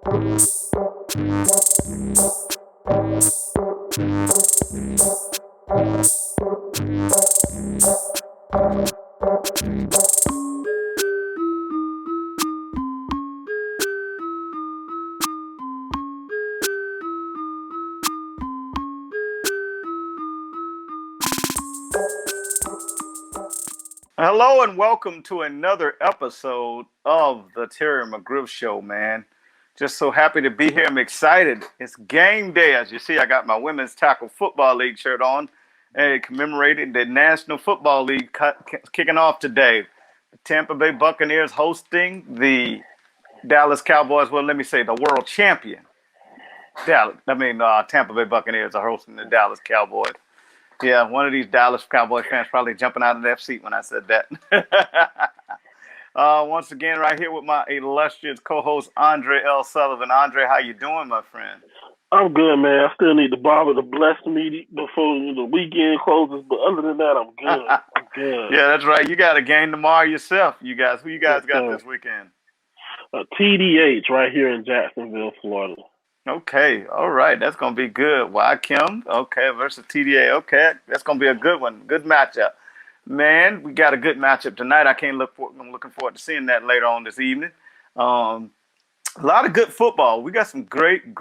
Hello and welcome to another episode of the Terry McGriff Show, man. Just so happy to be here. I'm excited. It's game day. As you see, I got my Women's Tackle Football League shirt on, and commemorating the National Football League kicking off today. The Tampa Bay Buccaneers hosting the Dallas Cowboys. Well, let me say the world champion. Tampa Bay Buccaneers are hosting the Dallas Cowboys. Yeah, one of these Dallas Cowboy fans probably jumping out of their seat when I said that. Once again, right here with my illustrious co-host, Andre L. Sullivan. Andre, how you doing, my friend? I'm good, man. I still need the Bible to bless me before the weekend closes, but other than that, I'm good. I'm good. Yeah, that's right. You got a game tomorrow yourself. Who you guys got this weekend? TDH right here in Jacksonville, Florida. Okay, all right. That's going to be good. Kim, okay, versus TDA. Okay, that's going to be a good one. Good matchup. Man, we got a good matchup tonight. I'm looking forward to seeing that later on this evening. A lot of good football. We got some great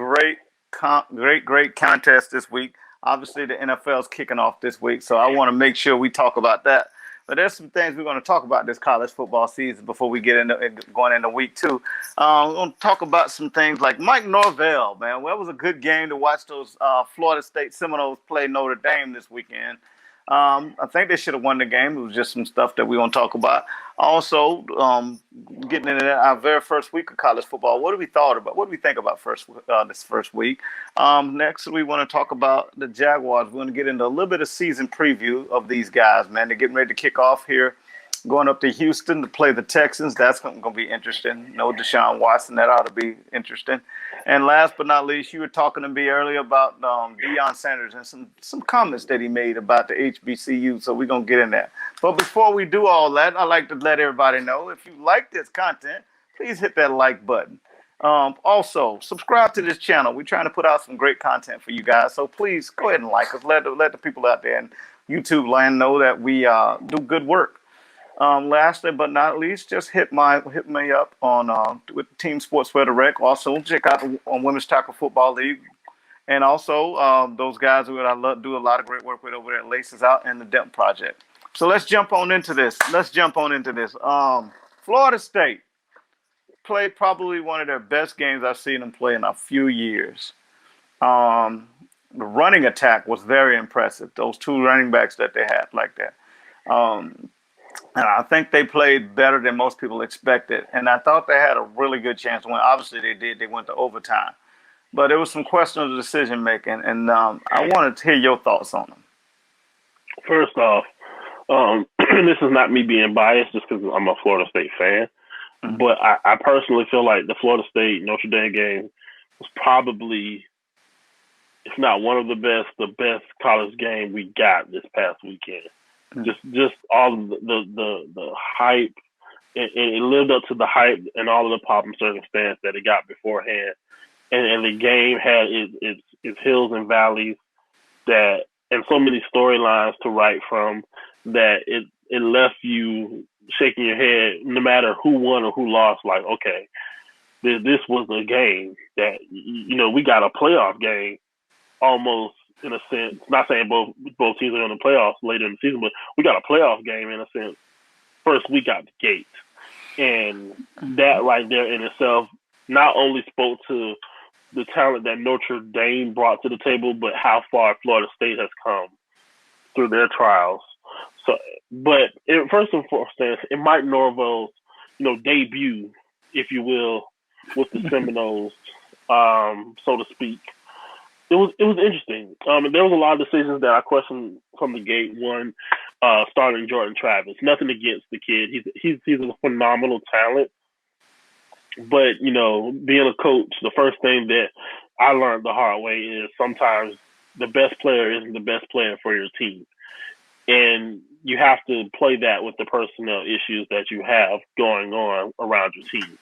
contests this week. Obviously, the NFL's kicking off this week, so I want to make sure we talk about that. But there's some things we're going to talk about this college football season before we get into going into week two. We're going to talk about some things like Mike Norvelle, man. Well, it was a good game to watch those Florida State Seminoles play Notre Dame this weekend. I think they should have won the game. It was just some stuff that we're going to talk about. Also, getting into our very first week of college football, what do we think about this first week? Next, we want to talk about the Jaguars. We want to get into a little bit of season preview of these guys, man. They're getting ready to kick off here, going up to Houston to play the Texans. That's going to be interesting. No Deshaun Watson. That ought to be interesting. And last but not least, you were talking to me earlier about Deon Sanders and some comments that he made about the HBCU. So we're going to get in there. But before we do all that, I'd like to let everybody know, if you like this content, please hit that like button. Also, subscribe to this channel. We're trying to put out some great content for you guys. So please go ahead and like us. Let the people out there in YouTube land know that we do good work. Lastly but not least, just hit me up on with Team Sportswear Direct. Also, check out the Women's Tackle Football League, and also those guys who I love do a lot of great work with over there at Laces Out and the Depth Project. So let's jump on into this. Florida State played probably one of their best games I've seen them play in a few years. The running attack was very impressive. Those two running backs that they had like that. And I think they played better than most people expected. And I thought they had a really good chance to win. Obviously, they did. They went to overtime. But there was some questionable decision making. And I wanted to hear your thoughts on them. First off, this is not me being biased just because I'm a Florida State fan. Mm-hmm. But I personally feel like the Florida State Notre Dame game was probably, if not one of the best college game we got this past weekend. Just all of the hype, it lived up to the hype and all of the pomp and circumstance that it got beforehand, and the game had its hills and valleys and so many storylines to write from that it left you shaking your head no matter who won or who lost. Like, okay, this was a game that we got a playoff game almost. In a sense, not saying both teams are in the playoffs later in the season, but we got a playoff game in a sense first week out the gate. And that right there in itself not only spoke to the talent that Notre Dame brought to the table, but how far Florida State has come through their trials. So, but first and foremost, in Mike Norville's, debut, if you will, with the Seminoles, so to speak, It was interesting. There was a lot of decisions that I questioned from the gate. One, starting Jordan Travis. Nothing against the kid. He's a phenomenal talent. But, being a coach, the first thing that I learned the hard way is sometimes the best player isn't the best player for your team. And you have to play that with the personnel issues that you have going on around your team.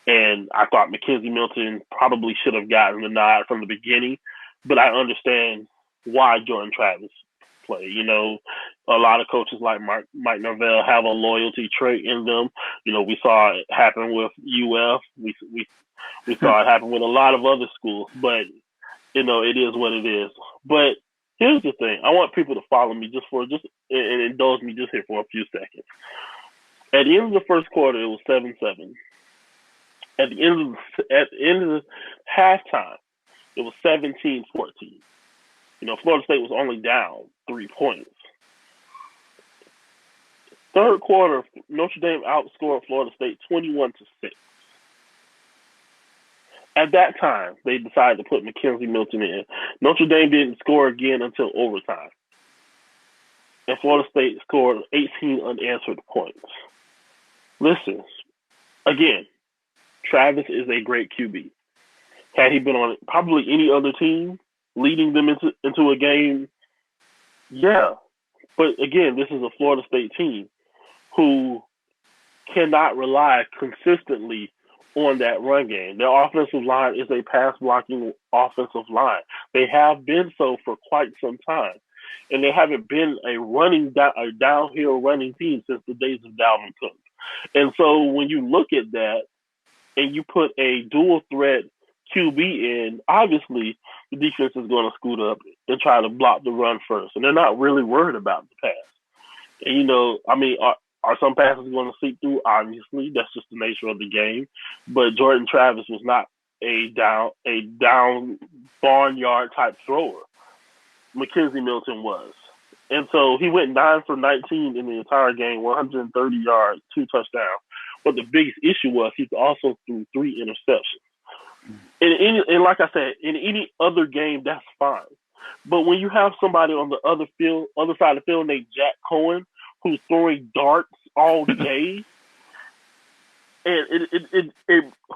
And I thought Mackenzie Milton probably should have gotten the nod from the beginning, but I understand why Jordan Travis play. A lot of coaches like Mike Norvelle have a loyalty trait in them. We saw it happen with UF. We saw it happen with a lot of other schools, but it is what it is. But here's the thing: I want people to follow me and indulge me just here for a few seconds. At the end of the first quarter, it was 7-7. At the end of the halftime, it was 17-14. Florida State was only down 3 points. Third quarter, Notre Dame outscored Florida State 21-6. At that time, they decided to put Mackenzie Milton in. Notre Dame didn't score again until overtime. And Florida State scored 18 unanswered points. Listen, again, Travis is a great QB. Had he been on probably any other team leading them into a game, yeah. But again, this is a Florida State team who cannot rely consistently on that run game. Their offensive line is a pass-blocking offensive line. They have been so for quite some time. And they haven't been a downhill running team since the days of Dalvin Cook. And so when you look at that and you put a dual threat QB in, obviously the defense is going to scoot up and try to block the run first. And they're not really worried about the pass. And, are some passes going to seep through? Obviously, that's just the nature of the game. But Jordan Travis was not a down barnyard type thrower. Mackenzie Milton was. And so he went 9 for 19 in the entire game, 130 yards, 2 touchdowns. But the biggest issue was he also threw 3 interceptions. And like I said, in any other game, that's fine. But when you have somebody on the other side of the field named Jack Cohen, who's throwing darts all day, and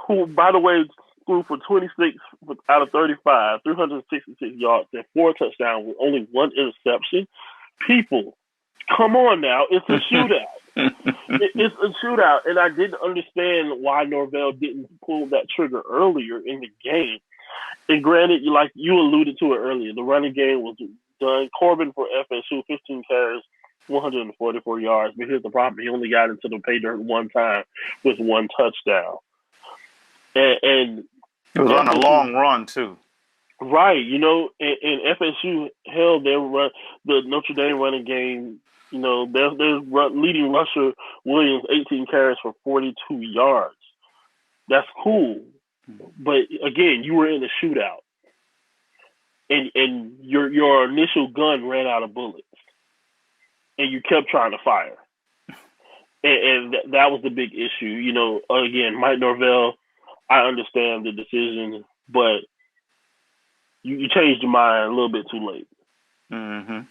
who, by the way, threw for 26 out of 35, 366 yards, and 4 touchdowns with only 1 interception. People, come on now. It's a shootout. It's a shootout. And I didn't understand why Norvelle didn't pull that trigger earlier in the game. And granted, like you alluded to it earlier, the running game was done. Corbin for FSU, 15 carries, 144 yards. But here's the problem. He only got into the pay dirt 1 time with 1 touchdown. And it was on a long run, too. Right. And FSU held their run, the Notre Dame running game. Their leading rusher, Williams, 18 carries for 42 yards. That's cool. But again, you were in a shootout. And your initial gun ran out of bullets. And you kept trying to fire. And that was the big issue. Again, Mike Norvelle, I understand the decision, but you changed your mind a little bit too late. Mm-hmm.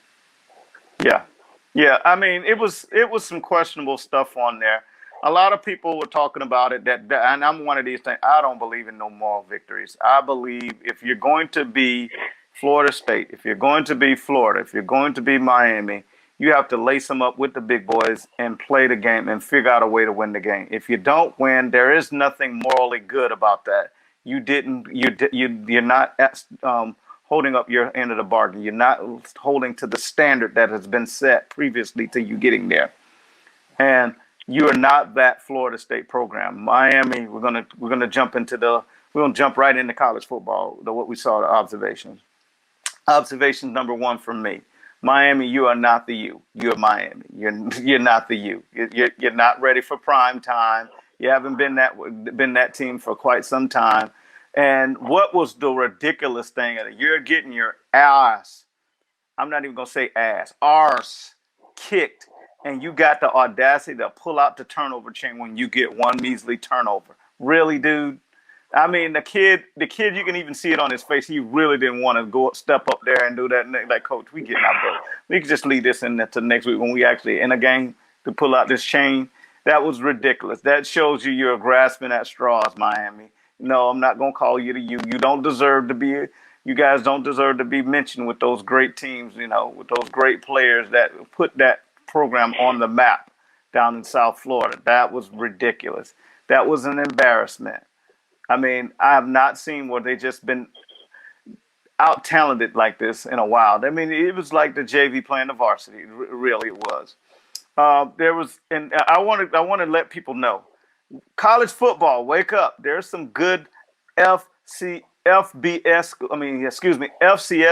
Yeah. I mean, it was some questionable stuff on there. A lot of people were talking about it, and I'm one of these things. I don't believe in no moral victories. I believe if you're going to be Florida State, if you're going to be Florida, if you're going to be Miami, you have to lace them up with the big boys and play the game and figure out a way to win the game. If you don't win, there is nothing morally good about that. You're not holding up your end of the bargain. You're not holding to the standard that has been set previously to you getting there. And you are not that Florida State program. Miami, we're gonna jump right into college football. What we saw, the observations. Observation number 1 from me. Miami, you are not the U. You're Miami. You're not the U. You're not ready for prime time. You haven't been that team for quite some time. And what was the ridiculous thing? You're getting your ass. I'm not even gonna say ass. Arse kicked, and you got the audacity to pull out the turnover chain when you get 1 measly turnover. Really, dude? I mean, the kid, you can even see it on his face. He really didn't want to step up there and do that. Like, coach, we getting out there. We can just leave this to next week when we actually in a game to pull out this chain. That was ridiculous. That shows you're grasping at straws, Miami. No, I'm not going to call you the U. You don't deserve to be. You guys don't deserve to be mentioned with those great teams, with those great players that put that program on the map down in South Florida. That was ridiculous. That was an embarrassment. I mean, I have not seen where they just been out talented like this in a while. I mean, it was like the JV playing the varsity. Really, it was. There was, and I want to let people know, college football. Wake up! There's some good FCS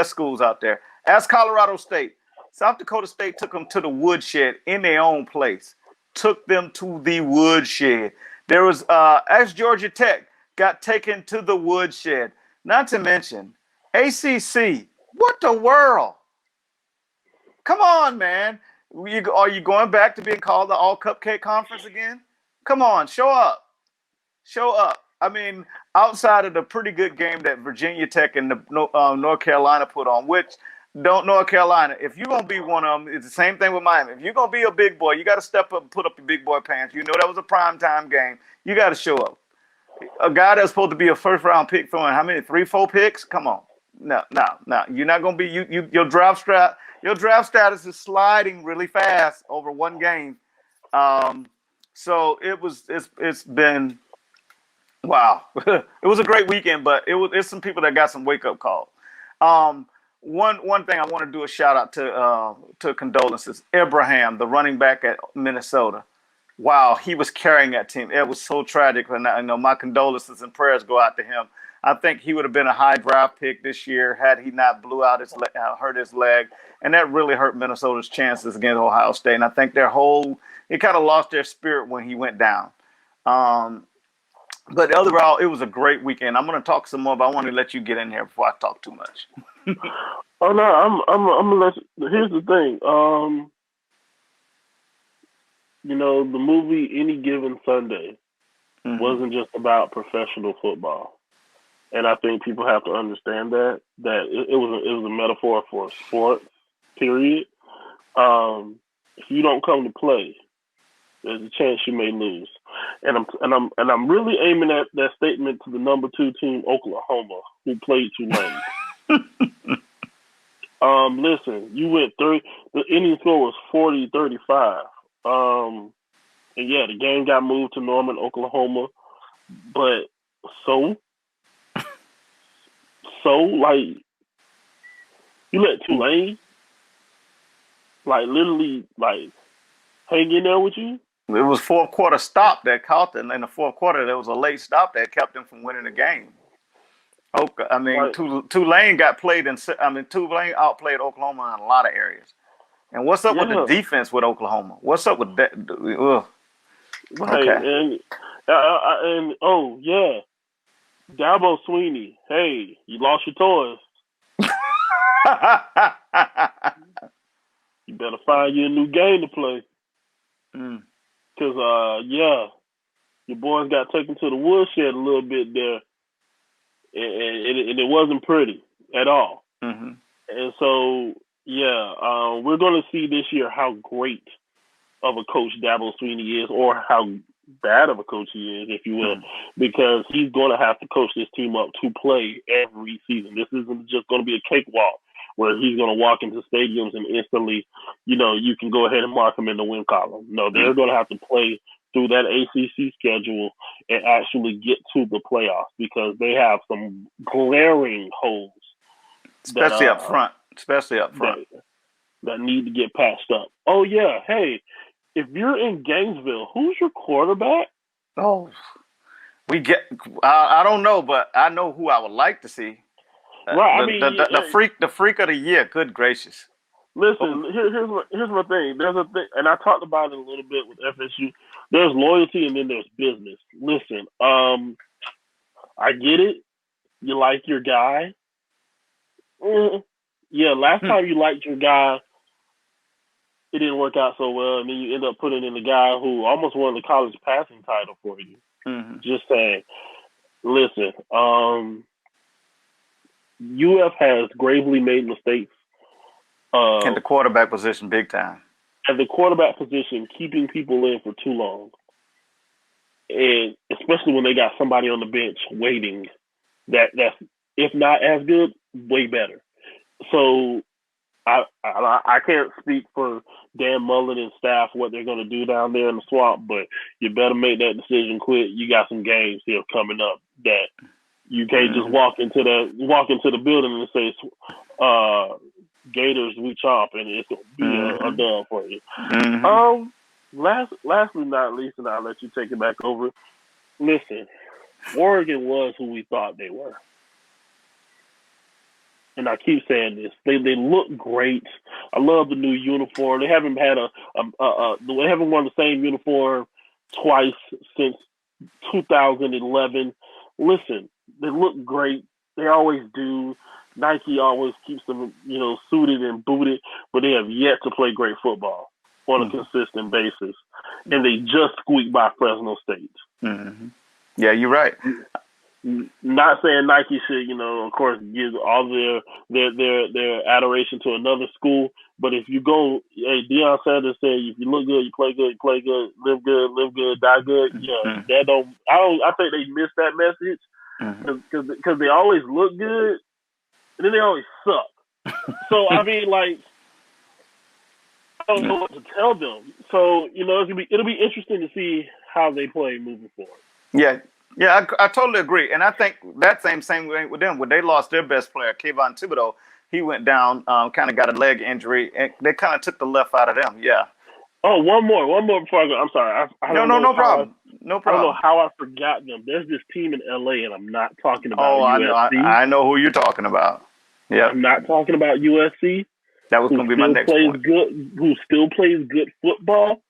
schools out there. Ask Colorado State. South Dakota State took them to the woodshed in their own place. Took them to the woodshed. There was ask Georgia Tech got taken to the woodshed. Not to mention ACC. What the world? Come on, man. Are you going back to being called the All Cupcake Conference again? Come on, show up. Show up. I mean, outside of the pretty good game that Virginia Tech and North Carolina put on, which North Carolina, if you're going to be one of them, it's the same thing with Miami. If you're going to be a big boy, you got to step up and put up your big boy pants. You know that was a primetime game. You got to show up. A guy that's supposed to be a first-round pick throwing how many, 3-4 picks? Come on. No. You're not going to be – your draft status is sliding really fast over one game. So it's been – wow. It was a great weekend, but it's some people that got some wake-up calls. One thing I want to do a shout-out to condolences. Abraham, the running back at Minnesota. Wow, he was carrying that team. It was so tragic. And my condolences and prayers go out to him. I think he would have been a high draft pick this year had he not hurt his leg. And that really hurt Minnesota's chances against Ohio State. And I think it kind of lost their spirit when he went down. But overall, it was a great weekend. I'm going to talk some more, but I want to let you get in here before I talk too much. Oh no, I'm gonna let you, here's the thing. The movie Any Given Sunday wasn't just about professional football, and I think people have to understand that it was a metaphor for sports. Period. If you don't come to play, there's a chance you may lose, and I'm really aiming at that statement to the number 2 team, Oklahoma, who played Tulane. Listen, you went the inning score was 40-35. And yeah, the game got moved to Norman, Oklahoma, but so like you let Tulane literally hang in there with you. It was fourth quarter stop that caught them. In the fourth quarter, there was a late stop that kept them from winning the game. Okay, I mean, Tulane Tulane outplayed Oklahoma in a lot of areas. And what's up with the defense with Oklahoma? What's up with that? Right, okay. And oh yeah, Dabo Sweeney. Hey, you lost your toys. You better find you a new game to play. Because your boys got taken to the woodshed a little bit there. And it wasn't pretty at all. Mm-hmm. And so, we're going to see this year how great of a coach Dabo Sweeney is, or how bad of a coach he is, if you will, because he's going to have to coach this team up to play every season. This isn't just going to be a cakewalk where he's going to walk into stadiums and instantly, you can go ahead and mark him in the win column. No, they're going to have to play through that ACC schedule and actually get to the playoffs, because they have some glaring holes. Especially up front. That need to get patched up. Oh, yeah. Hey, if you're in Gainesville, who's your quarterback? Oh, I don't know, but I know who I would like to see. Right. The freak of the year. Good gracious. Listen, here's my thing. There's a thing, and I talked about it a little bit with FSU. There's loyalty, and then there's business. Listen, I get it. You like your guy. Yeah, last time you liked your guy, it didn't work out so well, and then you end up putting in the guy who almost won the college passing title for you. Mm-hmm. Just saying. Listen, UF has gravely made mistakes. In the quarterback position, big time. At the quarterback position, keeping people in for too long. And especially when they got somebody on the bench waiting that's, if not as good, way better. So I can't speak for Dan Mullen and staff what they're going to do down there in the swamp, but you better make that decision quick. You got some games here coming up that you can't just walk into the building and say, Gators, we chomp, and it's gonna be a dub for you. Lastly, not least, and I'll let you take it back over. Listen, Oregon was who we thought they were. And I keep saying this. They look great. I love the new uniform. They haven't had they haven't worn the same uniform twice since 2011. Listen, they look great. They always do. Nike always keeps them, suited and booted, but they have yet to play great football on a consistent basis. And they just squeaked by Fresno State. Mm-hmm. Yeah, you're right. Not saying Nike should, of course, give all their adoration to another school, but if you go, hey, Deon Sanders said, if you look good, you play good, live good, die good. Yeah, I think they missed that message because they always look good and then they always suck. So I mean, I don't know what to tell them. So it'll be interesting to see how they play moving forward. Yeah, I totally agree, and I think that same way with them. When they lost their best player, Kayvon Thibodeau, he went down, kind of got a leg injury, and they kind of took the left out of them. Yeah. Oh, one more before I go. I'm sorry. No problem. No problem. I don't know how I forgot them. There's this team in LA, and I'm not talking about USC. I know who you're talking about. Yeah. I'm not talking about USC. That was going to be my next point. Who still plays good football,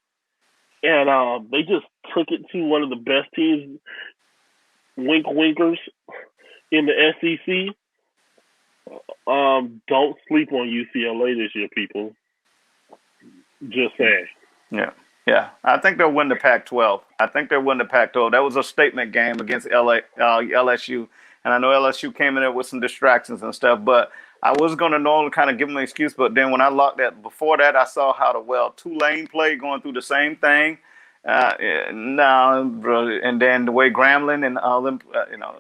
and they just took it to one of the best teams. Winkers in the SEC. Don't sleep on UCLA this year, people. Just saying. Yeah. I think they'll win the Pac-12. That was a statement game against LSU, and I know LSU came in there with some distractions and stuff. But I was going to normally kind of give them an excuse, but then when I locked that before that, I saw how Tulane played, going through the same thing. Bro, and then the way Grambling and all them,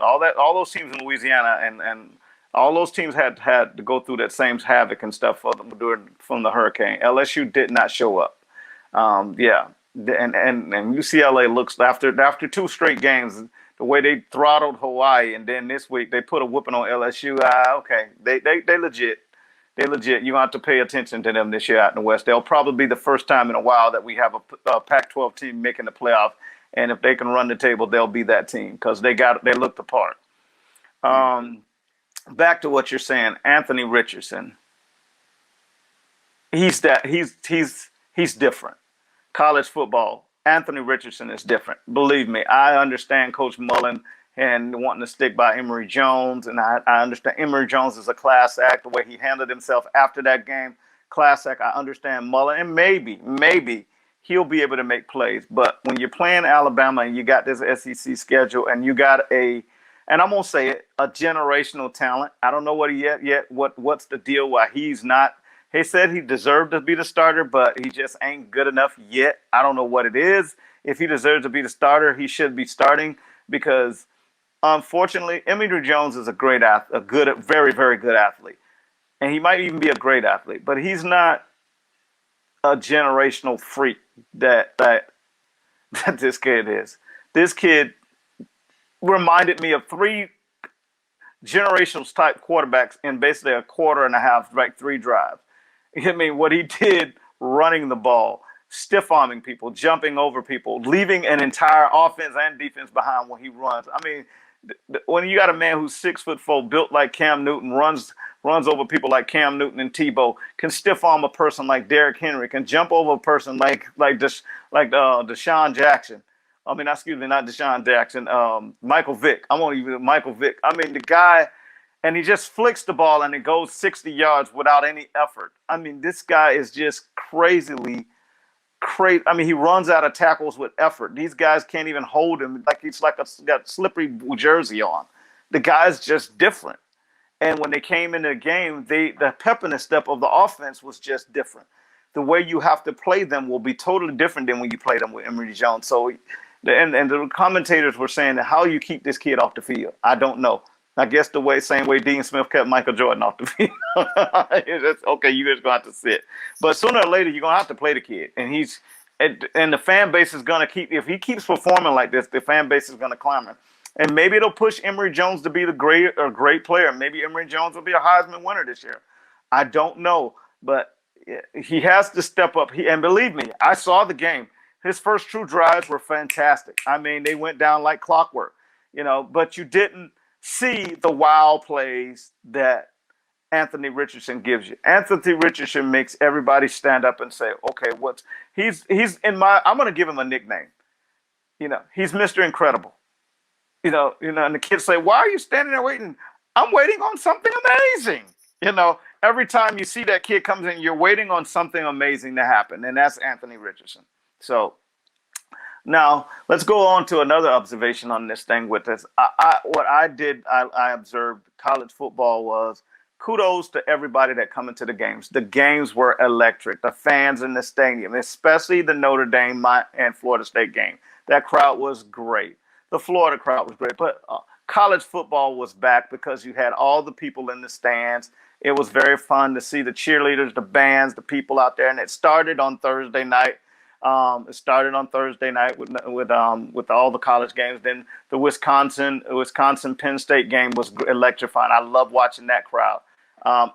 all those teams in Louisiana and all those teams had to go through that same havoc and stuff from the hurricane. LSU did not show up. And UCLA looks after two straight games, the way they throttled Hawaii, and then this week they put a whooping on LSU. Okay, they legit. They're legit. You have to pay attention to them this year out in the West. They'll probably be the first time in a while that we have a Pac-12 team making the playoff. And if they can run the table, they'll be that team because they looked the part. Back to what you're saying, Anthony Richardson. He's different. College football, Anthony Richardson is different. Believe me, I understand Coach Mullen and wanting to stick by Emory Jones. And I understand Emory Jones is a class act, the way he handled himself after that game, class act. I understand Mullen, and maybe he'll be able to make plays. But when you're playing Alabama and you got this SEC schedule and you got and I'm going to say it, a generational talent. I don't know what what's the deal why he's not. He said he deserved to be the starter, but he just ain't good enough yet. I don't know what it is. If he deserves to be the starter, he should be starting because unfortunately, Emory Jones is a very, very good athlete. And he might even be a great athlete, but he's not a generational freak that this kid is. This kid reminded me of three generational type quarterbacks in basically a quarter and a half, like 3 drives. I mean, what he did running the ball, stiff-arming people, jumping over people, leaving an entire offense and defense behind when he runs. I mean, when you got a man who's 6'4", built like Cam Newton, runs over people like Cam Newton and Tebow, can stiff arm a person like Derrick Henry, can jump over a person like Deshaun Jackson. I mean, excuse me, not Deshaun Jackson. Michael Vick. I won't even Michael Vick. I mean, the guy, and he just flicks the ball and it goes 60 yards without any effort. I mean, this guy is just crazily. I mean, he runs out of tackles with effort. These guys can't even hold him. Like he's got slippery jersey on. The guy's just different. And when they came into the game, the pep and the step of the offense was just different. The way you have to play them will be totally different than when you play them with Emory Jones. So, and the commentators were saying that how you keep this kid off the field. I don't know. I guess same way Dean Smith kept Michael Jordan off the field. It's okay, you just gonna have to sit. But sooner or later, you're gonna have to play the kid, and the fan base is gonna keep. If he keeps performing like this, the fan base is gonna climb him. And maybe it'll push Emory Jones to be the great player. Maybe Emory Jones will be a Heisman winner this year. I don't know, but he has to step up. And believe me, I saw the game. His first two drives were fantastic. I mean, they went down like clockwork, but you didn't see the wow plays that Anthony Richardson gives you. Anthony Richardson makes everybody stand up and say, okay, he's I'm going to give him a nickname. He's Mr. Incredible. And the kids say, why are you standing there waiting? I'm waiting on something amazing. Every time you see that kid comes in, you're waiting on something amazing to happen. And that's Anthony Richardson. So now let's go on to another observation on this thing with this. I observed college football was kudos to everybody that come into the games. The games were electric. The fans in the stadium, especially the Notre Dame and Florida State game. That crowd was great. The Florida crowd was great, but college football was back because you had all the people in the stands. It was very fun to see the cheerleaders, the bands, the people out there, and it started on Thursday night. With all the college games. Then the Wisconsin Penn State game was electrifying. I love watching that crowd.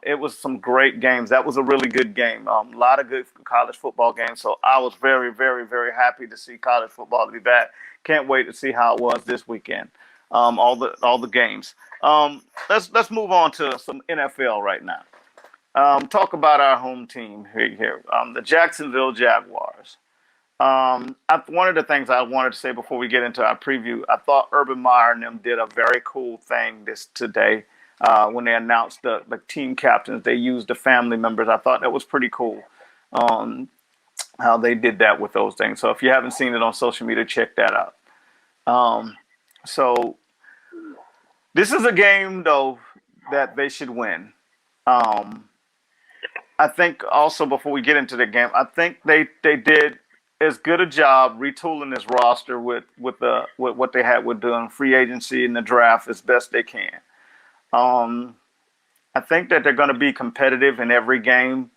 It was some great games. That was a really good game. A lot of good college football games. So I was very, very, very happy to see college football to be back. Can't wait to see how it was this weekend. All the games. Let's move on to some NFL right now. Talk about our home team here. The Jacksonville Jaguars. One of the things I wanted to say before we get into our preview, I thought Urban Meyer and them did a very cool thing today when they announced the team captains. They used the family members. I thought that was pretty cool how they did that with those things. So if you haven't seen it on social media, check that out. So this is a game, though, that they should win. I think also before we get into the game, I think they did as good a job retooling this roster with what they had with doing free agency and the draft as best they can. I think that they're going to be competitive in every game,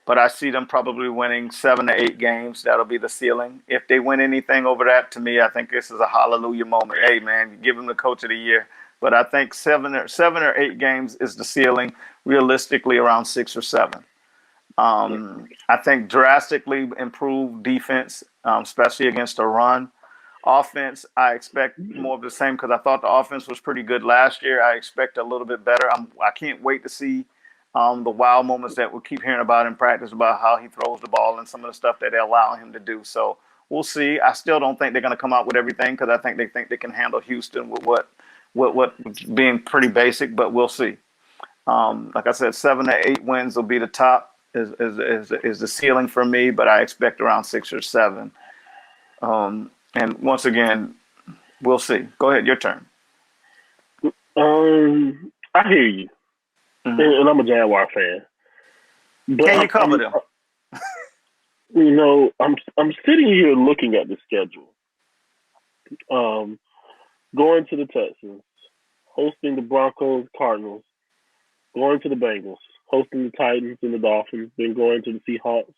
but I see them probably winning 7 to 8 games. That'll be the ceiling. If they win anything over that, to me, I think this is a hallelujah moment. Hey, man, give them the coach of the year. But I think 7 or 8 games is the ceiling, realistically around 6 or 7. I think drastically improved defense, especially against the run. Offense, I expect more of the same because I thought the offense was pretty good last year. I expect a little bit better. I can't wait to see the wow moments that we'll keep hearing about in practice about how he throws the ball and some of the stuff that they allow him to do. So we'll see. I still don't think they're going to come out with everything because I think they can handle Houston with what being pretty basic, but we'll see. Like I said, 7 to 8 wins will be the top. Is the ceiling for me, but I expect around 6 or 7. And once again, we'll see. Go ahead, your turn. I hear you, and I'm a Jaguar fan. But can you cover them? I'm sitting here looking at the schedule. Going to the Texans, hosting the Broncos, Cardinals, going to the Bengals, hosting the Titans and the Dolphins, then going to the Seahawks,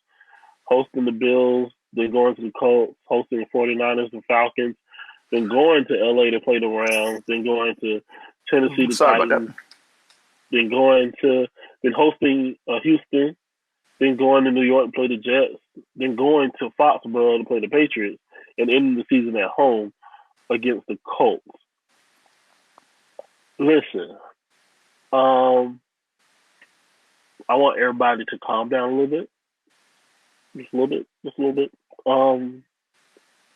hosting the Bills, then going to the Colts, hosting the 49ers and Falcons, then going to LA to play the Rams, then going to Tennessee to Titans, then hosting Houston, then going to New York to play the Jets, then going to Foxborough to play the Patriots, and ending the season at home against the Colts. Listen, I want everybody to calm down a little bit. Just a little bit.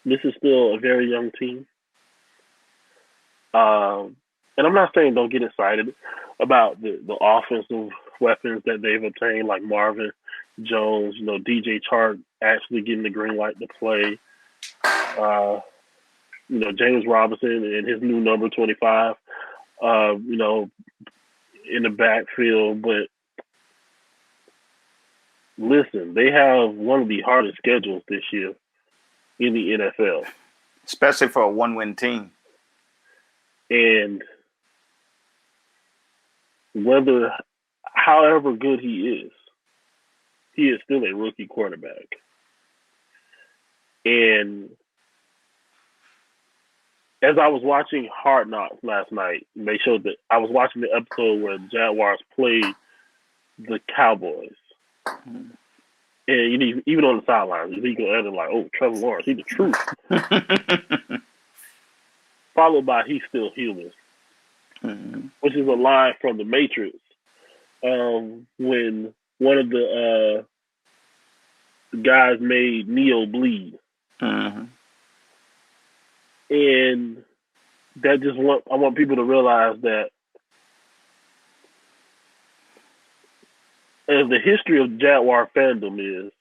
This is still a very young team. And I'm not saying don't get excited about the offensive weapons that they've obtained, like Marvin Jones, DJ Chark actually getting the green light to play. James Robinson and his new number 25, in the backfield, but listen, they have one of the hardest schedules this year in the NFL. Especially for a one-win team. And however good he is still a rookie quarterback. And as I was watching Hard Knocks last night, they showed that I was watching the episode where the Jaguars played the Cowboys. Mm-hmm. And even on the sidelines, Ezekiel Elliott like, oh, Trevor Lawrence, he's the truth. Followed by he's still human, mm-hmm. which is a line from The Matrix when one of the guys made Neo bleed. Mm-hmm. And that I want people to realize that as the history of Jaguar fandom is,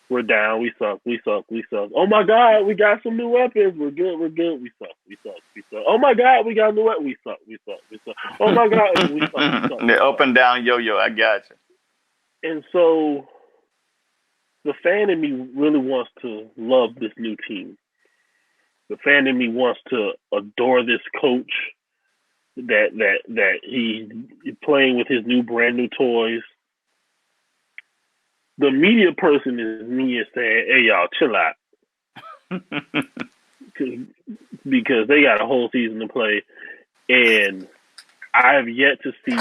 we're down, we suck. Oh my God, we got some new weapons. We're good. We suck. Oh my God, we got new weapons. We suck. Oh my God, we suck. The up and down yo-yo, I got you. And so the fan in me really wants to love this new team. The fan in me wants to adore this coach that he's playing with his new brand new toys. The media person is me and saying, hey, y'all, chill out. Because they got a whole season to play. And I have yet to see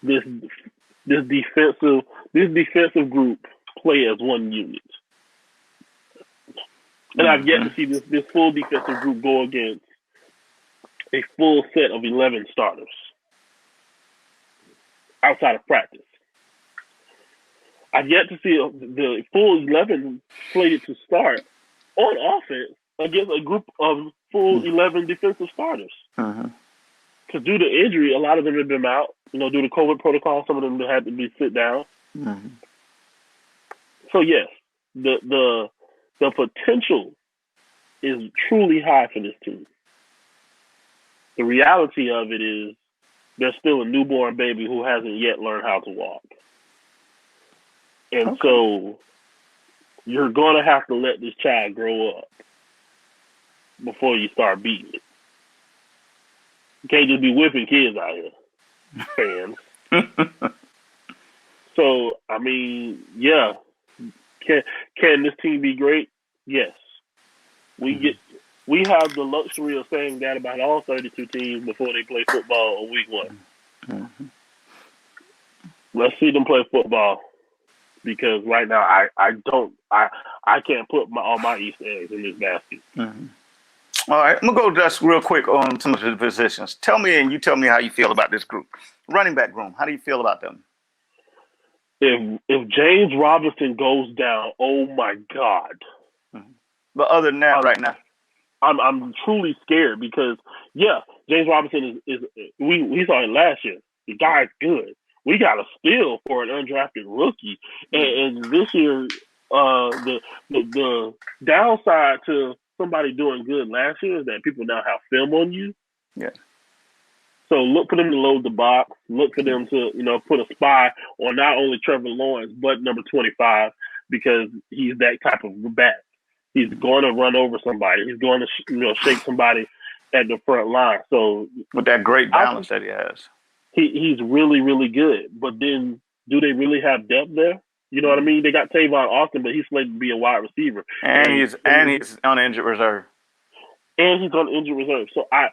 this defensive group play as one unit. And I've yet to see this full defensive group go against a full set of 11 starters outside of practice. I've yet to see the full 11 slated to start on offense against a group of full 11 defensive starters. Because due to injury, a lot of them have been out. Due to COVID protocol, some of them had to be sit down. So yes, the potential is truly high for this team. The reality of it is there's still a newborn baby who hasn't yet learned how to walk. And so you're going to have to let this child grow up before you start beating it. You can't just be whipping kids out here, fans. So, I mean, yeah. Can this team be great? Yes. We have the luxury of saying that about all 32 teams before they play football on week 1. Let's see them play football. Because right now I can't put all my Easter eggs in this basket. All right, I'm gonna go just real quick on some of the positions. Tell me how you feel about this group. Running back room, how do you feel about them? If James Robinson goes down, oh my God. But other than that, right now, I'm truly scared because James Robinson is we saw it last year. The guy's good. We got a steal for an undrafted rookie, and this year, the downside to somebody doing good last year is that people now have film on you. Yeah. So look for them to load the box. Look for them to put a spy on not only Trevor Lawrence but number 25 because he's that type of back. He's going to run over somebody. He's going to shake somebody at the front line. So with that great balance that he has. He's really, really good. But then, do they really have depth there? You know what I mean? They got Tavon Austin, but he's slated to be a wide receiver. And he's on injured reserve. And he's on injured reserve. So I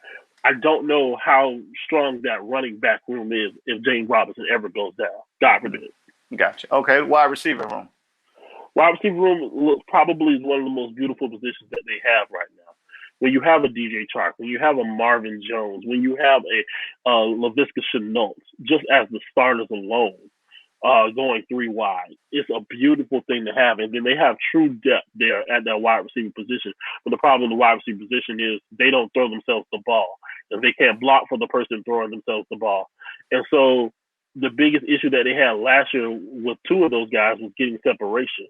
don't know how strong that running back room is if James Robinson ever goes down. God forbid. Gotcha. Okay, wide receiver room. Wide receiver room probably is one of the most beautiful positions that they have right now. When you have a DJ Chark, when you have a Marvin Jones, when you have a Laviska Shenault, just as the starters alone, going 3 wide, it's a beautiful thing to have. And then they have true depth there at that wide receiver position. But the problem with the wide receiver position is they don't throw themselves the ball. And they can't block for the person throwing themselves the ball. And so the biggest issue that they had last year with 2 of those guys was getting separation.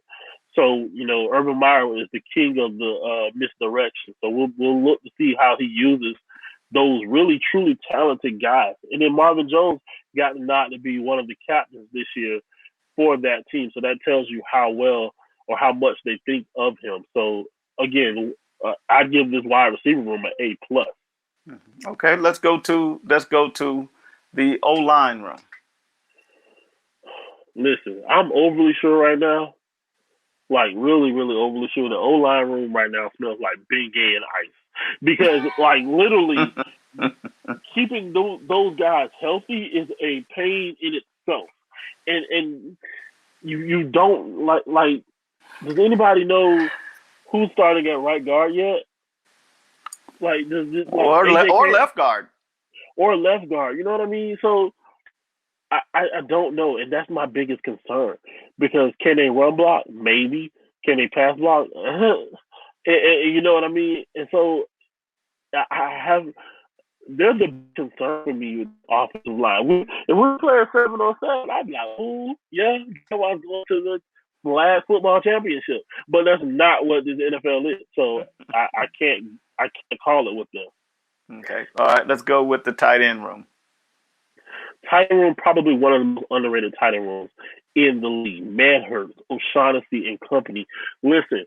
So, Urban Meyer is the king of the misdirection. So we'll look to see how he uses those really, truly talented guys. And then Marvin Jones got the nod to be one of the captains this year for that team. So that tells you how well or how much they think of him. So, again, I'd give this wide receiver room an A+. Okay, let's go to the O-line room. Listen, I'm overly sure right now. like really, really overly sure. The O-line room right now smells like Bengay and ice because, like, literally keeping those guys healthy is a pain in itself. And you don't like. Does anybody know who's starting at right guard yet? Like, or left guard. Or left guard. You know what I mean? So I don't know, and that's my biggest concern because can they run block? Maybe. Can they pass block? and you know what I mean? And so I have. They're the concern for me with offensive line. If we play a 7-on-7, I'd be like, oh yeah, I was going to the last football championship. But that's not what this NFL is. So I can't call it with them. Okay. All right, let's go with the tight end room. Tight end room, probably one of the most underrated tight end rooms in the league. Manhurst, O'Shaughnessy, and company. Listen,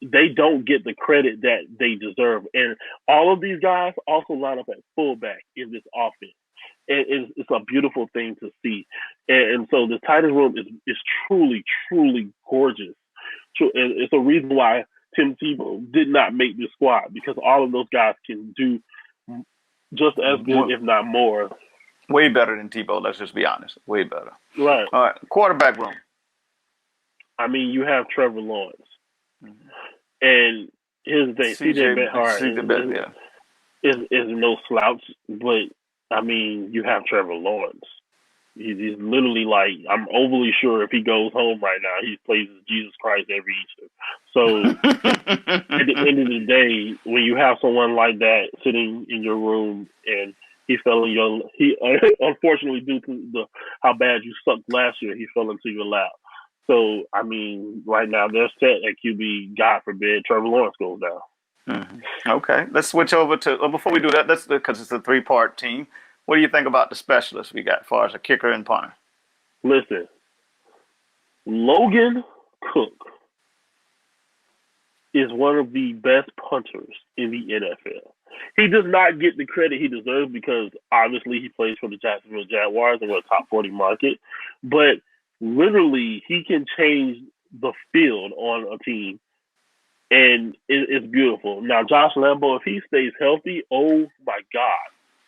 they don't get the credit that they deserve. And all of these guys also line up at fullback in this offense. And it's a beautiful thing to see. And so the tight end room is truly, truly gorgeous. And it's a reason why Tim Tebow did not make this squad, because all of those guys can do just as good, if not more. Way better than Tebow, let's just be honest. Way better. Right. All right, quarterback room. I mean, you have Trevor Lawrence. And here's the thing, C.J. Beathard is no slouch, but, I mean, you have Trevor Lawrence. He's literally like, I'm overly sure if he goes home right now, he plays Jesus Christ every Easter. So at the end of the day, when you have someone like that sitting in your room and he unfortunately, due to how bad you sucked last year, he fell into your lap. So, I mean, right now they're set at QB. God forbid Trevor Lawrence goes down. Mm-hmm. Okay, let's switch over to, before we do that, because it's a 3-part team. What do you think about the specialists we got as far as a kicker and punter? Listen, Logan Cook is one of the best punters in the NFL. He does not get the credit he deserves because obviously he plays for the Jacksonville Jaguars and we're a top 40 market. But literally, he can change the field on a team, and it's beautiful. Now, Josh Lambo, if he stays healthy, oh my God.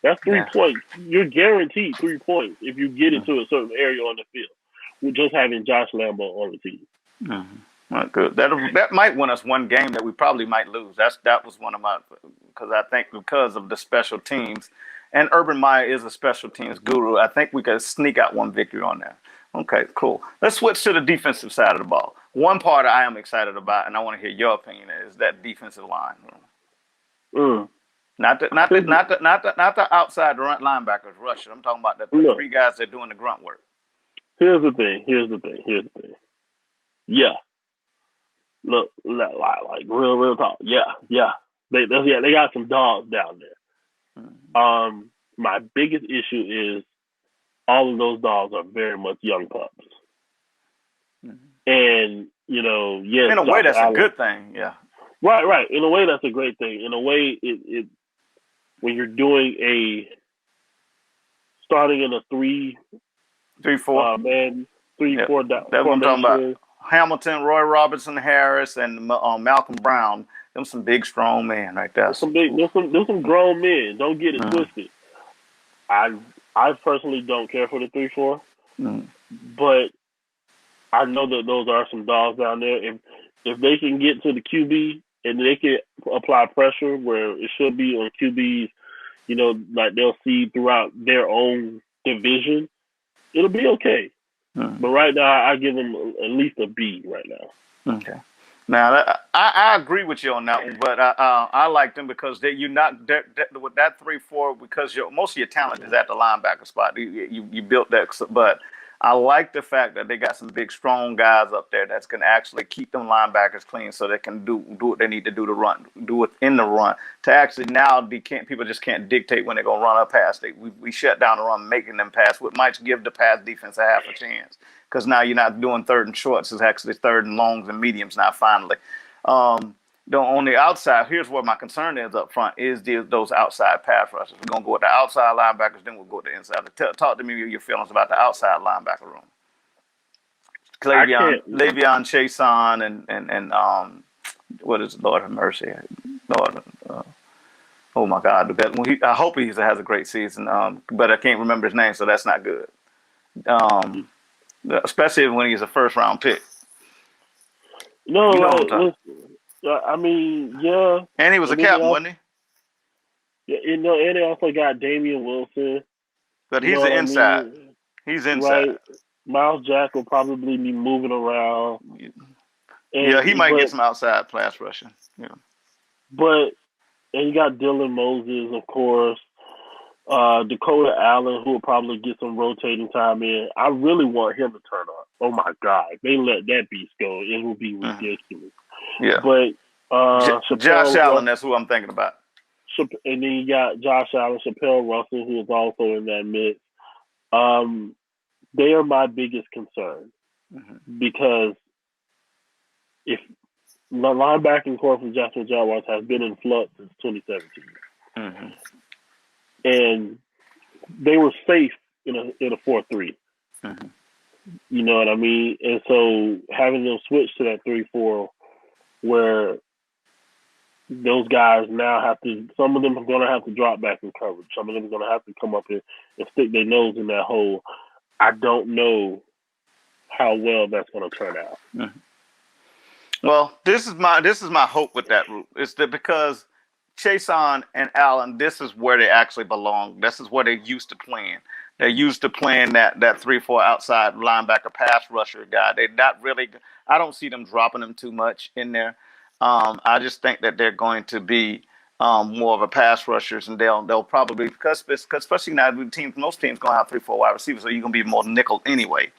That's 3 points. You're guaranteed 3 points if you get into a certain area on the field with just having Josh Lambo on the team. Mm-hmm. Well, good. That might win us one game that we probably might lose. That was one of my, because I think because of the special teams, and Urban Meyer is a special teams guru, I think we could sneak out one victory on there. Okay, cool. Let's switch to the defensive side of the ball. One part I am excited about, and I want to hear your opinion, is that defensive line. Not the outside linebackers rushing. I'm talking about the 3 guys that are doing the grunt work. Here's the thing. Yeah. Look, like real talk. Yeah. They got some dogs down there. Mm-hmm. My biggest issue is all of those dogs are very much young pups. Mm-hmm. And, yes. In a way, that's a good thing, yeah. Right. In a way, that's a great thing. In a way, it when you're doing starting in a 3-4 man, 3-4 down. That's what I'm talking about. Hamilton, Roy Robertson Harris, and Malcolm Brown. Them some big, strong men right there. There's some grown men. Don't get it twisted. I personally don't care for the 3-4, but I know that those are some dogs down there. If they can get to the QB and they can apply pressure where it should be on QBs, like they'll see throughout their own division, it'll be okay. But right now, I give them at least a B right now. Okay. Now, I agree with you on that one, but I like them because with that 3-4, because most of your talent is at the linebacker spot. You built that, but I like the fact that they got some big, strong guys up there that's going to actually keep them linebackers clean so they can do what they need to do to run, do it in the run. To actually now, people just can't dictate when they're going to run a pass. We shut down the run, making them pass, which might give the pass defense a half a chance. Because now you're not doing 3rd and shorts. It's actually 3rd and longs and mediums now, finally. On the outside, here's where my concern is up front, is those outside pass rushers. We're going to go with the outside linebackers, then we'll go with the inside. Talk to me your feelings about the outside linebacker room. Le'Veon Chason and what is it, Lord have mercy, Lord. Oh my God! I hope he has a great season. But I can't remember his name, so that's not good. Especially when he's a first round pick. No, you know like, what I'm talking. I mean, yeah. And he was a captain, wasn't he? Yeah, and they also got Damian Wilson. But he's the inside. I mean? He's inside. Right. Miles Jack will probably be moving around. He might get some outside pass rushing. Yeah. And you got Dylan Moses, of course. Dakota Allen, who will probably get some rotating time in. I really want him to turn up. Oh my God, they let that beast go. It will be ridiculous. Yeah. But Josh Allen, that's who I'm thinking about. And then you got Josh Allen, Chappelle Russell, who is also in that mix. They are my biggest concern because if the linebacking core for Jacksonville Jaguars has been in flux since 2017, and they were safe in a 4-3. You know what I mean? And so having them switch to that 3-4, where those guys now have to, some of them are going to have to drop back in coverage. Some of them are going to have to come up and stick their nose in that hole. I don't know how well that's going to turn out. Well, this is my hope with that route. It's that because Chason and Allen, this is where they actually belong. This is where they're used to playing. They're used to playing that 3-4 outside linebacker pass rusher guy. They're not really. I don't see them dropping them too much in there. I just think that they're going to be more of a pass rushers, and they'll probably because especially now most teams gonna have 3-4 wide receivers, so you're gonna be more nickel anyway.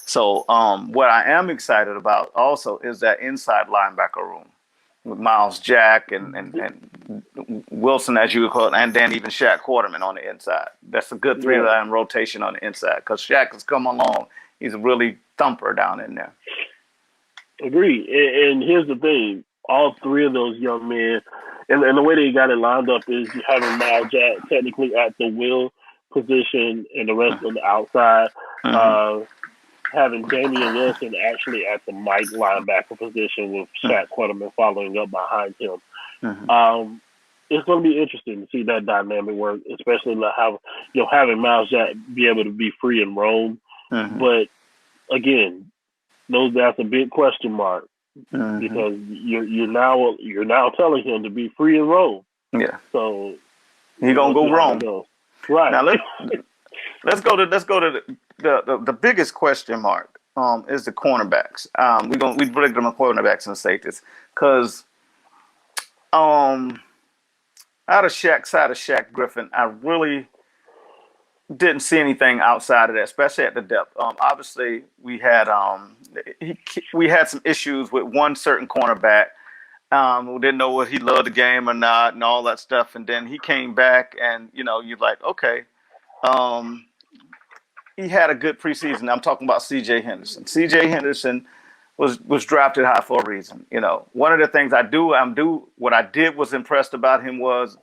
So what I am excited about also is that inside linebacker room with Miles Jack and Wilson, as you would call it, and then even Shaq Quarterman on the inside. That's a good three-line rotation on the inside because Shaq has come along. He's a really thumper down in there. Agreed. And here's the thing. All three of those young men, and the way they got it lined up is having Miles Jack technically at the will position and the rest on the outside. Having Damian Wilson actually at the Mike linebacker position with Shaq Quarterman following up behind him. It's going to be interesting to see that dynamic work, especially having Miles Jack be able to be free and roam. But again, that's a big question mark because you're now telling him to be free and roam. Yeah. So he's gonna go wrong. Right. Now let's go to the biggest question mark is the cornerbacks. We break them on cornerbacks and safeties because out of Shaq Griffin, I really didn't see anything outside of that, especially at the depth. Obviously, we had some issues with one certain cornerback. We didn't know whether he loved the game or not, and all that stuff. And then he came back, and you're like, okay. He had a good preseason. I'm talking about C.J. Henderson. C.J. Henderson was drafted high for a reason. One of the things what I did was impressed about him was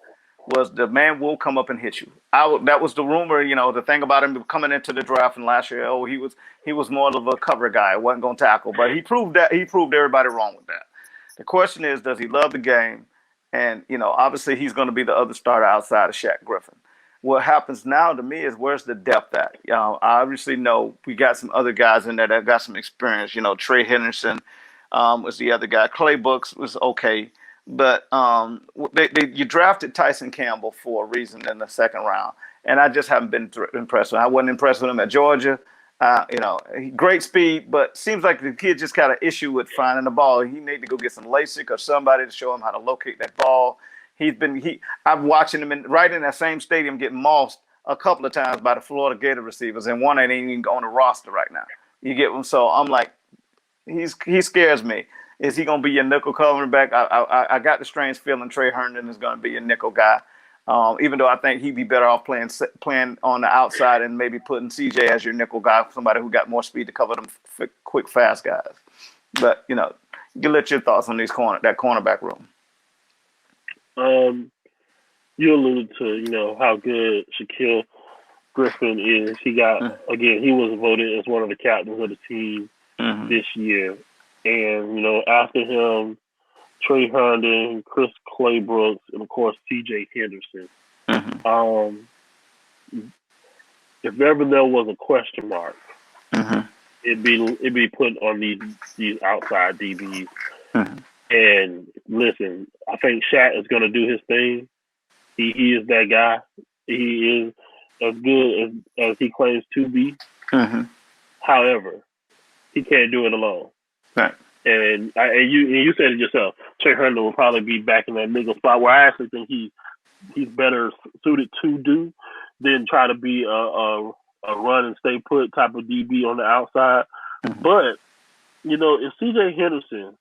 the man will come up and hit you. That was the rumor. The thing about him coming into the draft and last year, he was more of a cover guy. Wasn't going to tackle, but he proved everybody wrong with that. The question is, does he love the game? And obviously he's going to be the other starter outside of Shaq Griffin. What happens now to me is where's the depth at? I obviously know we got some other guys in there that got some experience. Trey Henderson was the other guy. Clay Brooks was okay. But you drafted Tyson Campbell for a reason in the second round. And I just haven't been impressed with him. I wasn't impressed with him at Georgia. Great speed, but seems like the kid just got an issue with finding the ball. He need to go get some LASIK or somebody to show him how to locate that ball. I'm watching him right in that same stadium getting mossed a couple of times by the Florida Gator receivers, and one ain't even on the roster right now. You get him? So I'm like, he scares me. Is he going to be your nickel covering back? I got the strange feeling Trey Herndon is going to be your nickel guy, even though I think he'd be better off playing on the outside and maybe putting CJ as your nickel guy, somebody who got more speed to cover them quick, fast guys. But, you let your thoughts on that cornerback room. You alluded to, how good Shaquille Griffin is. He got, again, he was voted as one of the captains of the team this year. And, after him, Trey Herndon, Chris Claybrooks, and, of course, C.J. Henderson. If ever there was a question mark, it'd be put on these outside DBs. And listen, I think Shaq is going to do his thing. He is that guy. He is as good as he claims to be. However, he can't do it alone. Right. And you said it yourself. Trey Herndon will probably be back in that middle spot where I actually think he's better suited to do than try to be a run and stay put type of DB on the outside. But if C.J. Henderson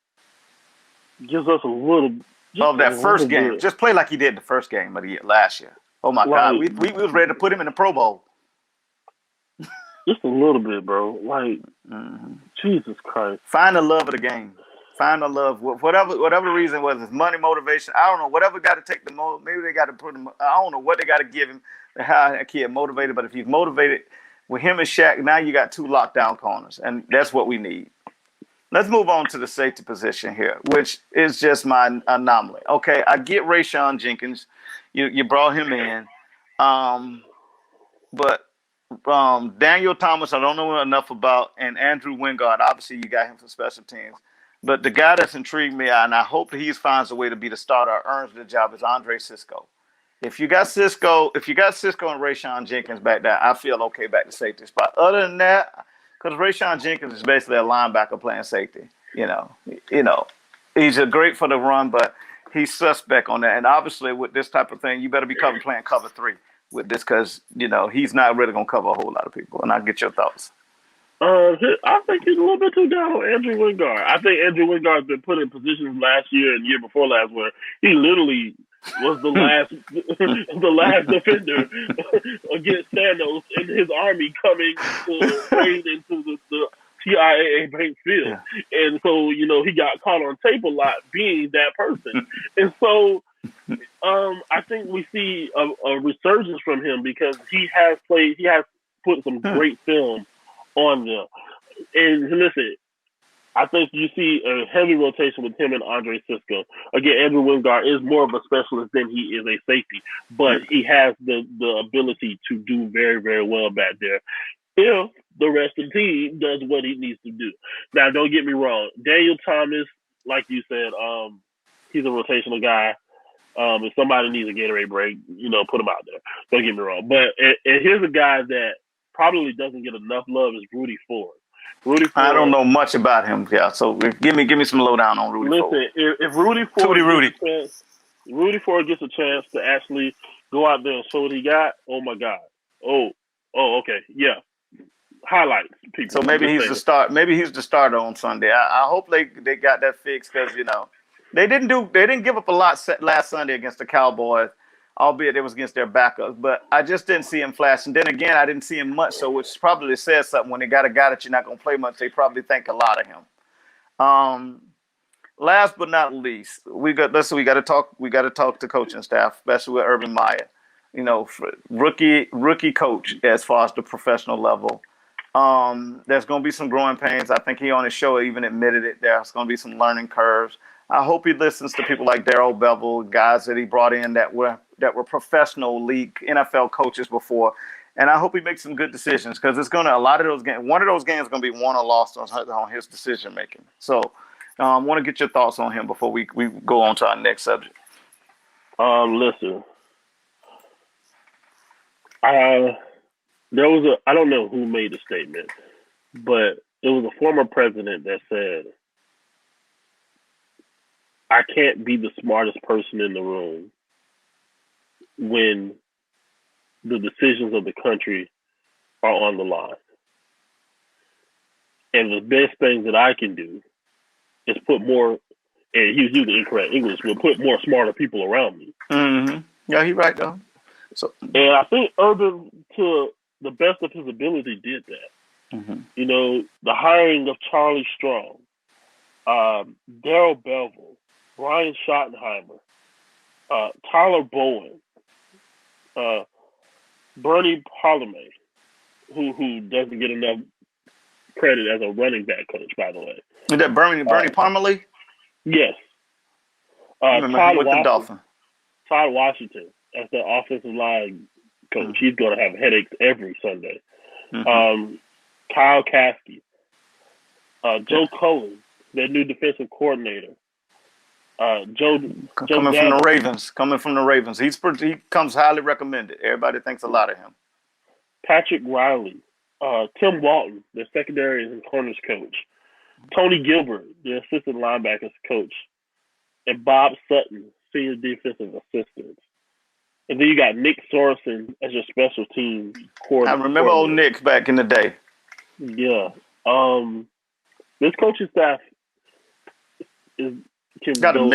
gives us a little of that first game, just play like he did the first game of the year last year. Oh my God, we was ready to put him in the Pro Bowl. Just a little bit, bro. Like, Jesus Christ. Find the love of the game. Find the love. Whatever the reason was, it's money, motivation. I don't know. Whatever got to take the most. Maybe they got to put him. I don't know what they got to give him to have a kid motivated. But if he's motivated with him and Shaq, now you got two lockdown corners, and that's what we need. Let's move on to the safety position here, which is just my anomaly. Okay, I get Rayshon Jenkins. You brought him in. But Daniel Thomas, I don't know enough about, and Andrew Wingard, obviously you got him for special teams. But the guy that's intrigued me, and I hope that he finds a way to be the starter or earns the job, is Andre Cisco. If you got Cisco and Rayshon Jenkins back there, I feel okay back to safety spot. Other than that, because Rayshon Jenkins is basically a linebacker playing safety. He's great for the run, but he's suspect on that. And obviously with this type of thing, you better be playing cover 3 with this because, he's not really going to cover a whole lot of people. And I'll get your thoughts. I think he's a little bit too down on Andrew Wingard. I think Andrew Wingard's been put in positions last year and year before last where he literally was the last defender against Thanos and his army coming to raid into the TIAA Bank Field. And so, he got caught on tape a lot being that person. And so I think we see a resurgence from him because he has put some great film on them. And listen, I think you see a heavy rotation with him and Andre Cisco. Again, Andrew Wingard is more of a specialist than he is a safety, but he has the ability to do very, very well back there if the rest of the team does what he needs to do. Now, don't get me wrong. Daniel Thomas, like you said, he's a rotational guy. If somebody needs a Gatorade break, put him out there. Don't get me wrong. But and here's a guy that probably doesn't get enough love is Rudy Ford. I don't know much about him. Yeah, so give me some lowdown on Rudy Ford. Listen, if Rudy Ford gets a chance to actually go out there and show what he got, oh my God. Oh, okay, yeah. Highlights, people. So maybe he's the start. Maybe he's the starter on Sunday. I hope they got that fixed because they didn't give up a lot last Sunday against the Cowboys, albeit it was against their backups. But I just didn't see him flash. And then again, I didn't see him much, so which probably says something. When they got a guy that you're not going to play much, they probably think a lot of him. Last but not least, we got to talk to coaching staff, especially with Urban Meyer. Rookie coach as far as the professional level. There's going to be some growing pains. I think he on his show even admitted it. There's going to be some learning curves. I hope he listens to people like Darrell Bevel, guys that he brought in that were professional league NFL coaches before, and I hope he makes some good decisions because it's going to a lot of those games. One of those games is going to be won or lost on his decision making. So, I want to get your thoughts on him before we go on to our next subject. Listen, there was I don't know who made the statement, but it was a former president that said, I can't be the smartest person in the room when the decisions of the country are on the line. And the best thing that I can do is put more, and he was using incorrect English, but put more smarter people around me. Mm-hmm. Yeah, he's right, though. And I think Urban, to the best of his ability, did that. Mm-hmm. The hiring of Charlie Strong, Darrell Bevel, Brian Schottenheimer, Tyler Bowen, Bernie Parliament, who doesn't get enough credit as a running back coach, by the way. Is that Bernie Parmalee? Yes. Remember him with the Dolphins. Todd Washington as the offensive line coach. He's going to have headaches every Sunday. Kyle Caskey. Joe Cullen, their new defensive coordinator. Coming from the Ravens. He comes highly recommended. Everybody thinks a lot of him. Patrick Riley. Tim Walton, their secondary and corners coach. Tony Gilbert, the assistant linebackers coach. And Bob Sutton, senior defensive assistant. And then you got Nick Sorensen as your special teams coordinator. I remember old Nick back in the day. Yeah. This coaching staff can go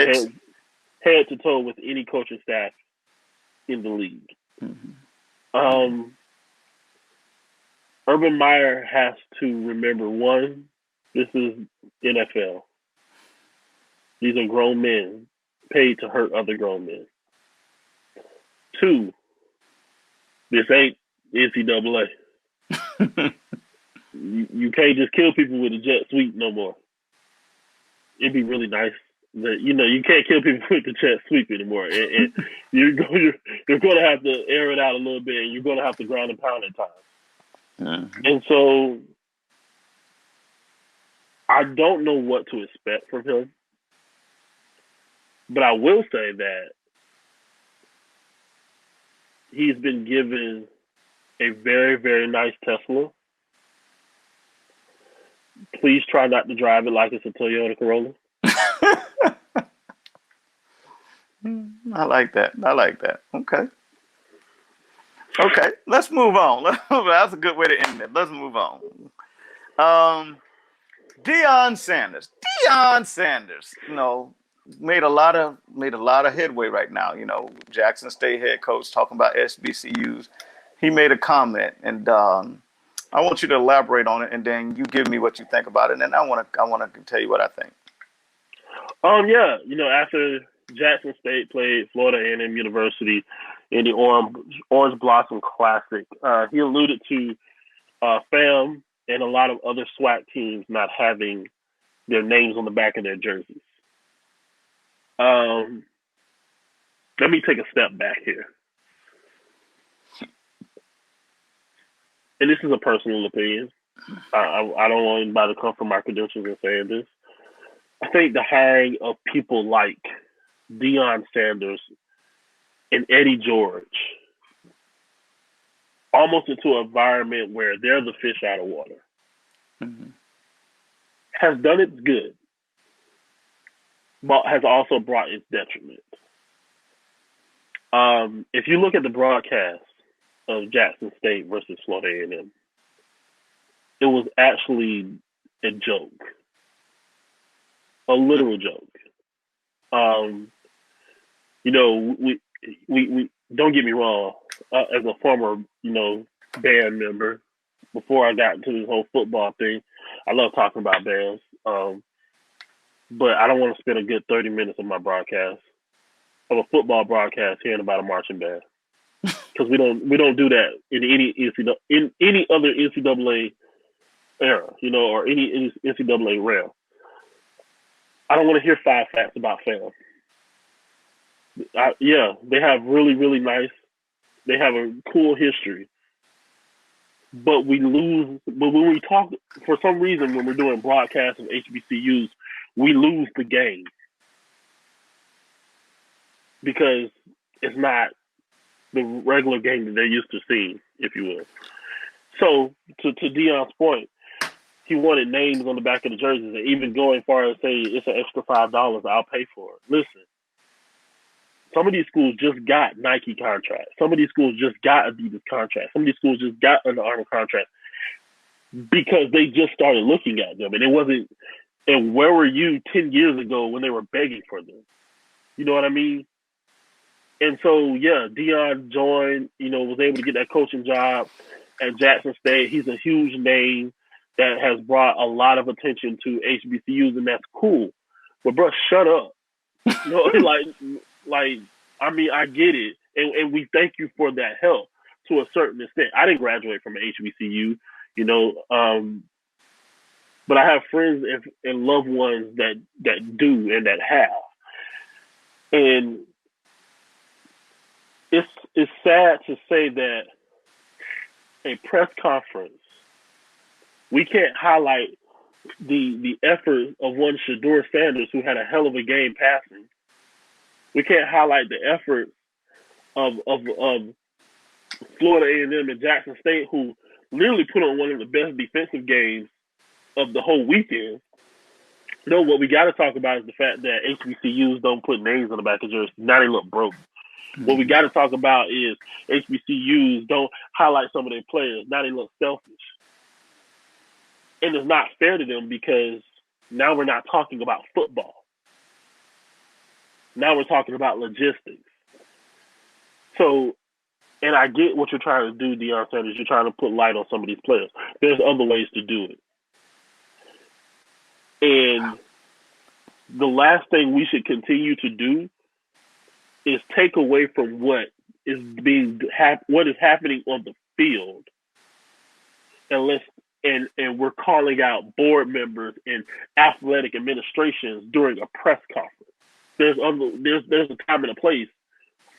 head to toe with any coaching staff in the league. Urban Meyer has to remember, one, this is NFL. These are grown men paid to hurt other grown men. Two, this ain't NCAA. You can't just kill people with a jet sweep no more. It'd be really nice that, you can't kill people with the jet sweep anymore. And you're going to have to air it out a little bit, and you're going to have to ground and pound at times. And so I don't know what to expect from him. But I will say that he's been given a very, very nice Tesla. Please try not to drive it like it's a Toyota Corolla. I like that. Okay. Let's move on. That's a good way to end it. Let's move on. Deon Sanders. Made a lot of headway right now. Jackson State head coach talking about HBCUs. He made a comment, and I want you to elaborate on it, and then you give me what you think about it, and then I want to tell you what I think. After Jackson State played Florida A&M University in the Orange Blossom Classic, he alluded to FAM and a lot of other SWAC teams not having their names on the back of their jerseys. Let me take a step back here. And this is a personal opinion. I don't want anybody to come from my credentials and saying this. I think the hiring of people like Deon Sanders and Eddie George almost into an environment where they're the fish out of water has done its good, but has also brought its detriment. If you look at the broadcast of Jackson State versus Florida A&M, it was actually a joke, a literal joke. We don't get me wrong. As a former, band member, before I got into this whole football thing, I love talking about bands. But I don't want to spend a good 30 minutes of my broadcast, of a football broadcast, hearing about a marching band, because we don't do that in any other NCAA era, or any NCAA realm. I don't want to hear 5 facts about FAM. They have really, really nice. They have a cool history, but we lose. But when we talk, for some reason, when we're doing broadcasts of HBCUs, we lose the game because it's not the regular game that they're used to seeing, if you will. So, to Deon's point, he wanted names on the back of the jerseys, and even going far as say it's an extra $5, I'll pay for it. Listen, some of these schools just got Nike contracts. Some of these schools just got Adidas contracts. Some of these schools just got Under Armour contracts because they just started looking at them, and it wasn't. And where were you 10 years ago when they were begging for them? You know what I mean? And so, Deon joined, was able to get that coaching job at Jackson State. He's a huge name that has brought a lot of attention to HBCUs, and that's cool. But, bro, shut up. I get it. And we thank you for that help to a certain extent. I didn't graduate from an HBCU, but I have friends and loved ones that do and that have, and it's sad to say that a press conference we can't highlight the effort of one Shador Sanders who had a hell of a game passing. We can't highlight the effort of Florida A&M and Jackson State, who literally put on one of the best defensive games of the whole weekend. No, what we got to talk about is the fact that HBCUs don't put names on the back of jerseys. Now they look broke. Mm-hmm. What we got to talk about is HBCUs don't highlight some of their players. Now they look selfish. And it's not fair to them because now we're not talking about football. Now we're talking about logistics. So, and I get what you're trying to do, Deon Sanders. You're trying to put light on some of these players. There's other ways to do it. And the last thing we should continue to do is take away from what is happening on the field, and we're calling out board members and athletic administrations during a press conference. There's a time and a place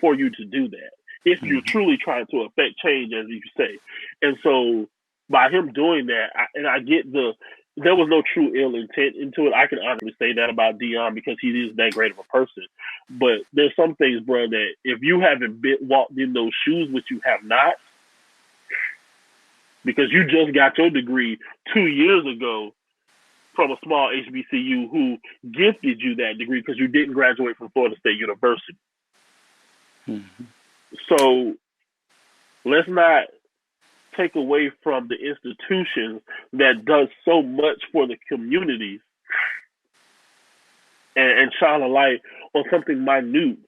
for you to do that if you're truly trying to affect change, as you say. And so by him doing that, I get there was no true ill intent into it. I can honestly say that about Deon because he is that great of a person. But there's some things, bro, that if you haven't walked in those shoes, which you have not, because you just got your degree 2 years ago from a small HBCU who gifted you that degree because you didn't graduate from Florida State University. Mm-hmm. So let's not take away from the institutions that does so much for the communities and shine a light on something minute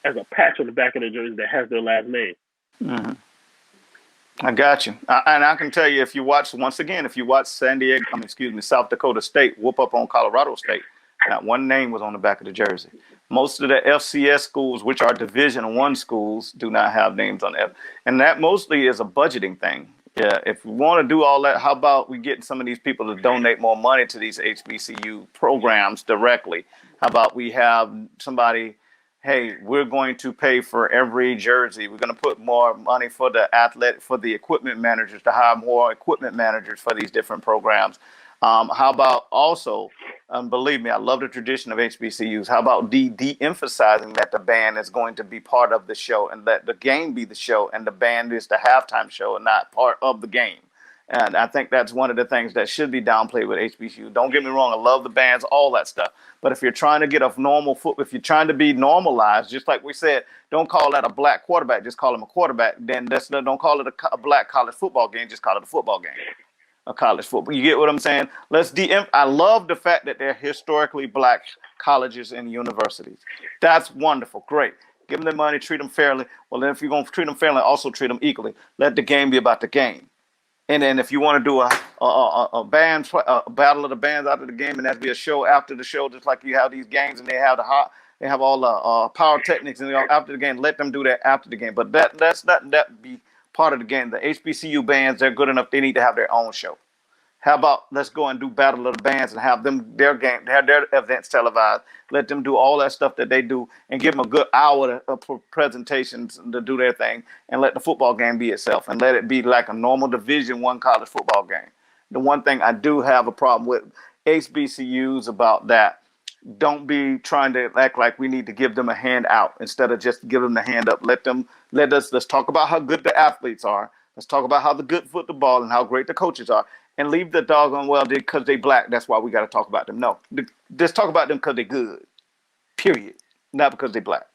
as a patch on the back of the jersey that has their last name. Mm-hmm. I got you. And I can tell you, if you watch South Dakota State whoop up on Colorado State, not one name was on the back of the jersey. Most of the FCS schools, which are Division I schools, do not have names on it. And that mostly is a budgeting thing. Yeah, if we want to do all that, how about we get some of these people to donate more money to these HBCU programs directly? How about we have somebody, hey, we're going to pay for every jersey. We're going to put more money for the equipment managers to hire more equipment managers for these different programs. How about also, believe me, I love the tradition of HBCUs. How about de-emphasizing that the band is going to be part of the show and let the game be the show and the band is the halftime show and not part of the game? And I think that's one of the things that should be downplayed with HBCU. Don't get me wrong. I love the bands, all that stuff. But if you're trying to get a if you're trying to be normalized, just like we said, don't call that a black quarterback. Just call him a quarterback. Then don't call it a black college football game. Just call it a football game. A college football. You get what I'm saying? I love the fact that they're historically black colleges and universities. That's wonderful. Great. Give them their money, treat them fairly. Well, then if you're going to treat them fairly, also treat them equally. Let the game be about the game. And then if you want to do a battle of the bands after the game, and that'd be a show after the show, just like you have these games and they have all the pyrotechnics and after the game, let them do that after the game. But let's not that be part of the game. The HBCU bands, they're good enough. They need to have their own show. How about let's go and do Battle of the Bands and have them their events televised. Let them do all that stuff that they do and give them a good hour of presentations to do their thing and let the football game be itself and let it be like a normal Division I college football game. The one thing I do have a problem with HBCUs about that, don't be trying to act like we need to give them a hand out instead of just give them the hand up. Let's talk about how good the athletes are. Let's talk about how good football and how great the coaches are. And leave the doggone, because they black, that's why we got to talk about them. No, just talk about them because they're good, period. Not because they're black.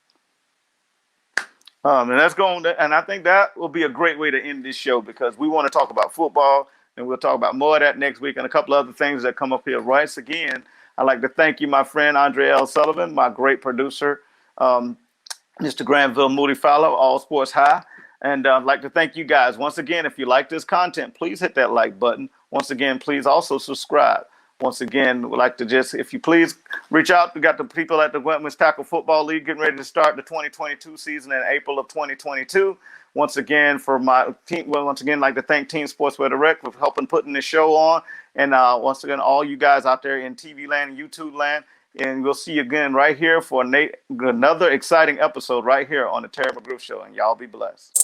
And I think that will be a great way to end this show because we want to talk about football, and we'll talk about more of that next week and a couple other things that come up here. Once again, I'd like to thank you, my friend, Andre L. Sullivan, my great producer, Mr. Granville Moody Fowler, All Sports High. And I'd like to thank you guys. Once again, if you like this content, please hit that like button. Once again, please also subscribe. Once again, we'd like to just, if you please, reach out. We got the people at the Women's Tackle Football League getting ready to start the 2022 season in April of 2022. Once again, for my team, once again, I'd like to thank Team Sportswear Direct for helping putting this show on. And once again, all you guys out there in TV land and YouTube land. And we'll see you again right here for another exciting episode right here on the Terry McGriff Show. And y'all be blessed.